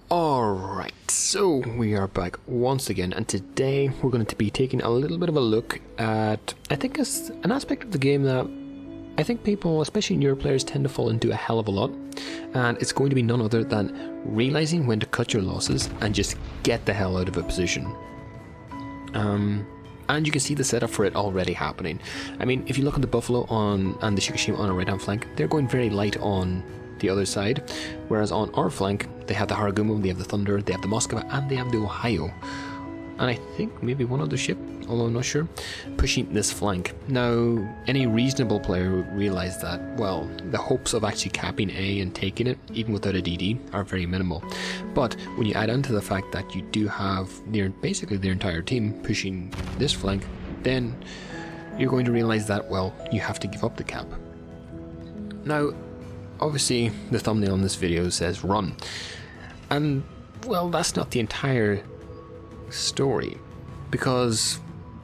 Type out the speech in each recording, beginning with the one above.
Alright, so we are back once again, and today we're going to be taking a little bit of a look at, I think, it's an aspect of the game that I think people, especially newer players, tend to fall into a hell of a lot, and it's going to be none other than realizing when to cut your losses and just get the hell out of a position. And you can see the setup for it already happening. I mean, if you look at the Buffalo and the Shikishima on our right hand flank, they're going very light on the other side, whereas on our flank they have the Haragumo, they have the Thunder, they have the Moskva, and they have the Ohio, and I think maybe one other ship, although I'm not sure, pushing this flank. Now, any reasonable player would realize that, well, the hopes of actually capping A and taking it, even without a DD, are very minimal. But when you add on to the fact that you do have basically their entire team pushing this flank, then you're going to realize that, well, you have to give up the cap. Now, obviously, the thumbnail on this video says run, and, well, that's not the entire story, because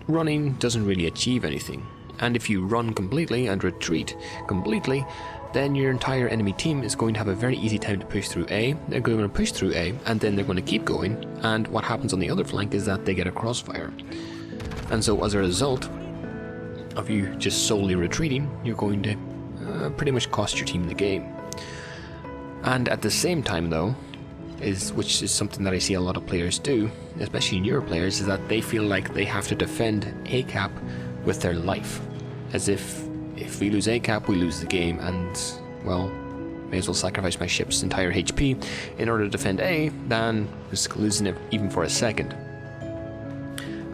running doesn't really achieve anything, and if you run completely and retreat completely, then your entire enemy team is going to have a very easy time to push through A. They're going to push through A, and then they're going to keep going, and what happens on the other flank is that they get a crossfire. And so as a result of you just solely retreating, you're going to pretty much cost your team the game. And at the same time though, which is something that I see a lot of players do, especially newer players, is that they feel like they have to defend A cap with their life, as if we lose A cap we lose the game, and, well, may as well sacrifice my ship's entire HP in order to defend A than risk losing it even for a second.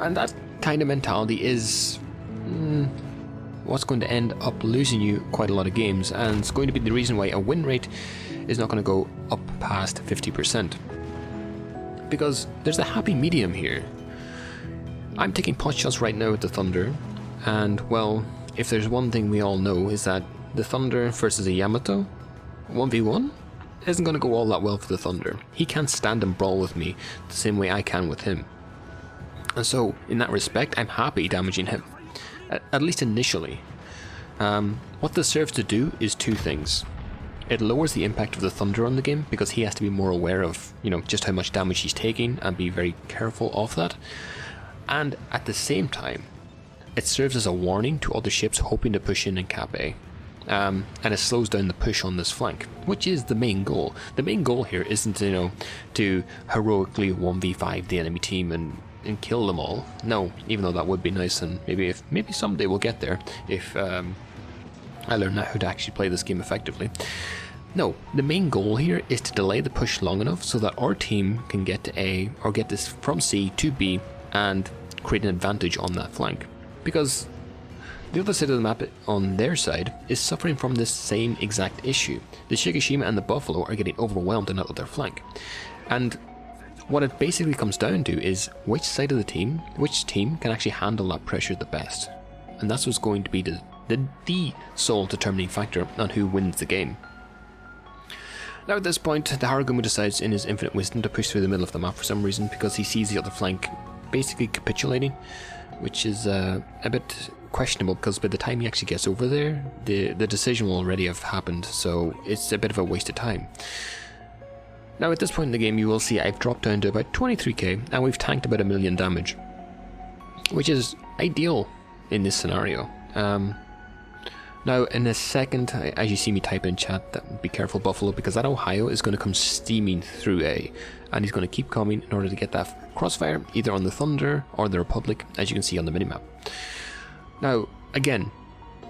And that kind of mentality is what's going to end up losing you quite a lot of games, and it's going to be the reason why a win rate is not going to go up past 50%. Because there's a happy medium here. I'm taking pot shots right now with the Thunder, and, well, if there's one thing we all know is that the Thunder versus a Yamato 1v1 isn't going to go all that well for the Thunder. He can't stand and brawl with me the same way I can with him. And so, in that respect, I'm happy damaging him. At least initially. What this serves to do is two things. It lowers the impact of the Thunder on the game, because he has to be more aware of, just how much damage he's taking and be very careful of that. And at the same time, it serves as a warning to other ships hoping to push in and cap A. And it slows down the push on this flank, which is the main goal. The main goal here isn't, to heroically 1v5 the enemy team and kill them all. No, even though that would be nice, and maybe someday we'll get there if I learn how to actually play this game effectively. No, the main goal here is to delay the push long enough so that our team can get to A, or get this from C to B, and create an advantage on that flank. Because the other side of the map on their side is suffering from this same exact issue. The Shikishima and the Buffalo are getting overwhelmed on that other flank. And what it basically comes down to is which side of the team, which team can actually handle that pressure the best. And that's what's going to be the sole determining factor on who wins the game. Now at this point, the Haragumo decides in his infinite wisdom to push through the middle of the map for some reason, because he sees the other flank basically capitulating, which is a bit questionable, because by the time he actually gets over there, the decision will already have happened, so it's a bit of a waste of time. Now at this point in the game, you will see I've dropped down to about 23k, and we've tanked about 1 million damage, which is ideal in this scenario. Now in a second, as you see me type in chat, be careful Buffalo, because that Ohio is going to come steaming through A, and he's going to keep coming in order to get that crossfire either on the Thunder or the Republic, as you can see on the minimap. Now again,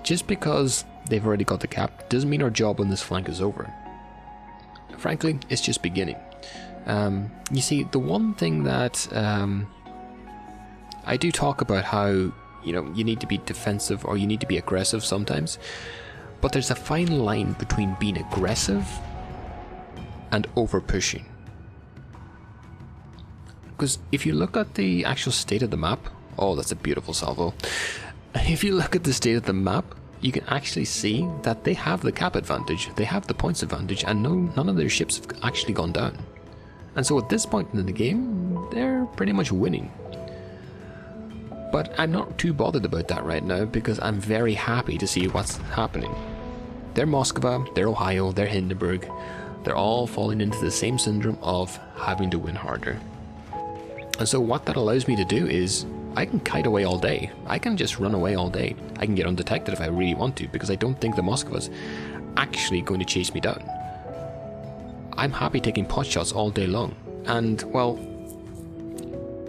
just because they've already got the cap doesn't mean our job on this flank is over. Frankly, it's just beginning. You see, the one thing that I do talk about, how you need to be defensive or you need to be aggressive sometimes, but there's a fine line between being aggressive and over pushing. Because if you look at the actual state of the map, oh, that's a beautiful salvo. If you look at the state of the map, you can actually see that they have the cap advantage, they have the points advantage, and none of their ships have actually gone down. And so at this point in the game, they're pretty much winning. But I'm not too bothered about that right now, because I'm very happy to see what's happening. Their Moskva, their Ohio, their Hindenburg They're all falling into the same syndrome of having to win harder. And so what that allows me to do is I can kite away all day. I can just run away all day. I can get undetected if I really want to, because I don't think the Moskva's actually going to chase me down. I'm happy taking pot shots all day long. And, well,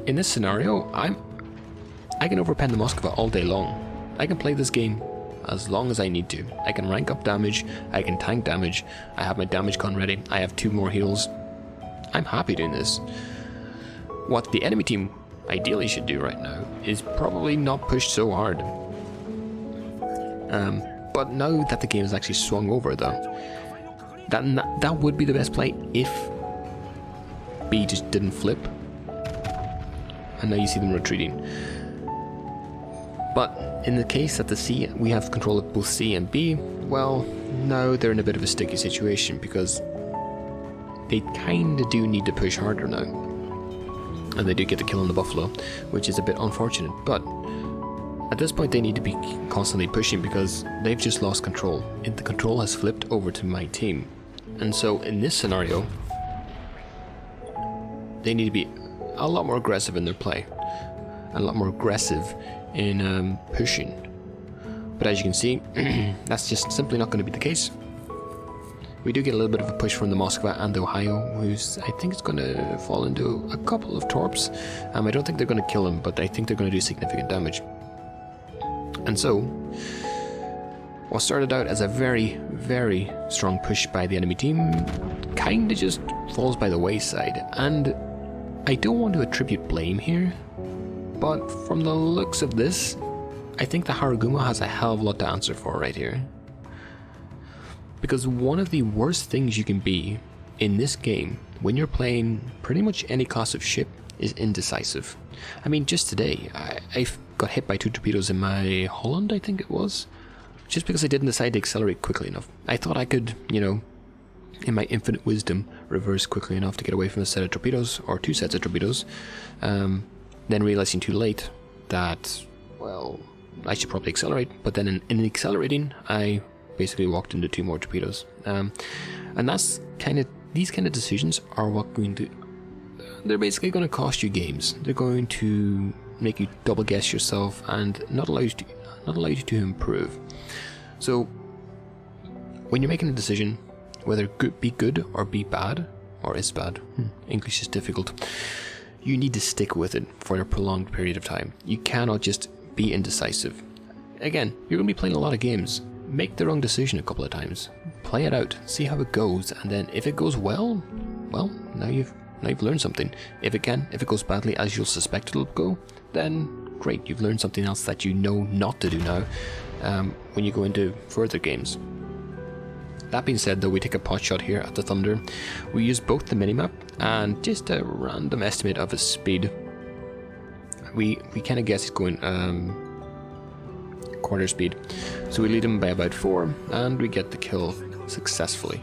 in this scenario, I can overpen the Moskva all day long. I can play this game as long as I need to. I can rank up damage, I can tank damage, I have my damage con ready, I have 2 more heals. I'm happy doing this. What the enemy team ideally should do right now is probably not push so hard. But now that the game has actually swung over though, that would be the best play if B just didn't flip. And now you see them retreating. But in the case that the C, we have control of both C and B, well, now they're in a bit of a sticky situation because they kinda do need to push harder now. And they do get the kill on the Buffalo, which is a bit unfortunate, but at this point they need to be constantly pushing because they've just lost control. And the control has flipped over to my team. And so in this scenario, they need to be a lot more aggressive in their play, a lot more aggressive in pushing. But as you can see, that's just simply not going to be the case. We do get a little bit of a push from the Moskva and the Ohio, who's, I think, is going to fall into a couple of torps. I don't think they're going to kill him, but I think they're going to do significant damage. And so, what started out as a very, very strong push by the enemy team kinda just falls by the wayside. And I don't want to attribute blame here, but from the looks of this, I think the Haruguma has a hell of a lot to answer for right here. Because one of the worst things you can be in this game when you're playing pretty much any class of ship is indecisive. I mean, just today, I got hit by 2 torpedoes in my Holland, I think it was, just because I didn't decide to accelerate quickly enough. I thought I could, you know, in my infinite wisdom, reverse quickly enough to get away from a set of torpedoes, or 2 sets of torpedoes, then realizing too late that, well, I should probably accelerate, but then in accelerating, I basically walked into 2 more torpedoes. And that's these kind of decisions are what going to, they're basically going to cost you games. They're going to make you double guess yourself and not allow you to improve. So when you're making a decision, whether be good or be bad, or is bad, English is difficult, you need to stick with it for a prolonged period of time. You cannot just be indecisive. Again, you're going to be playing a lot of games. Make the wrong decision a couple of times. Play it out, see how it goes, and then if it goes well, now you've learned something. If it goes badly as you'll suspect it'll go, then great, you've learned something else that you know not to do now when you go into further games. That being said though, we take a pot shot here at the Thunder. We use both the minimap and just a random estimate of his speed. We kind of guess he's going quarter speed. So we lead him by about 4 and we get the kill successfully.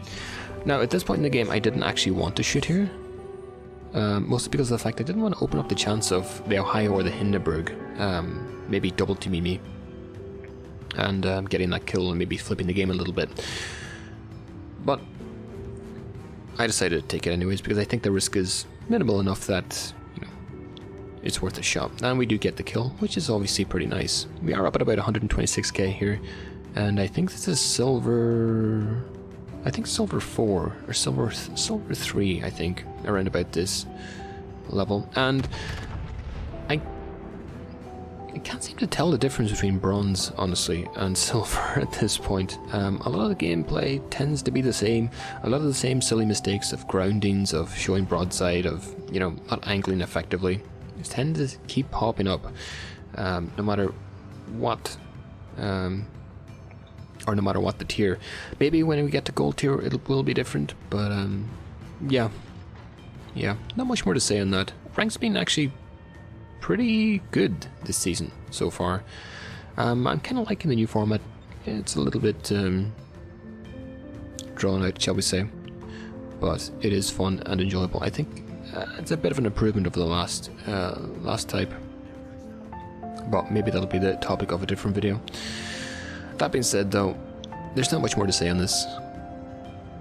Now at this point in the game I didn't actually want to shoot here. Mostly because of the fact I didn't want to open up the chance of the Ohio or the Hindenburg maybe double teaming me and getting that kill and maybe flipping the game a little bit. But I decided to take it anyways because I think the risk is minimal enough that, you know, it's worth a shot. And we do get the kill, which is obviously pretty nice. We are up at about 126k here, and I think this is silver. I think silver 4 or silver 3. I think around about this level, and I can't seem to tell the difference between bronze, honestly, and silver at this point. A lot of the gameplay tends to be the same. A lot of the same silly mistakes of groundings, of showing broadside, of, you know, not angling effectively. They tend to keep popping up, no matter what, or no matter what the tier. Maybe when we get to gold tier, it will be different. But yeah, not much more to say on that. Rank's been actually pretty good this season so far. I'm kind of liking the new format. It's a little bit drawn out, shall we say, but it is fun and enjoyable. I think it's a bit of an improvement over the last type, but maybe that'll be the topic of a different video. That being said though, there's not much more to say on this.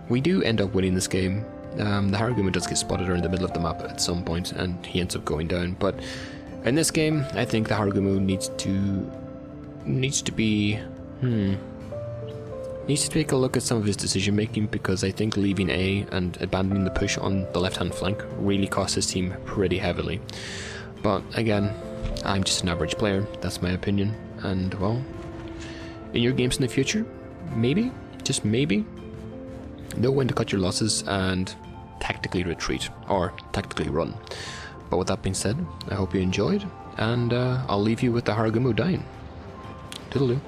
we do end up winning this game. The Haragumo does get spotted around the middle of the map at some point, and he ends up going down. But in this game, I think the Haragumo needs to take a look at some of his decision making, because I think leaving A and abandoning the push on the left hand flank really cost his team pretty heavily. But again, I'm just an average player, that's my opinion, and well, in your games in the future, maybe, just maybe, know when to cut your losses and tactically retreat, or tactically run. But with that being said, I hope you enjoyed, and I'll leave you with the Haragumo dying. Toodaloo.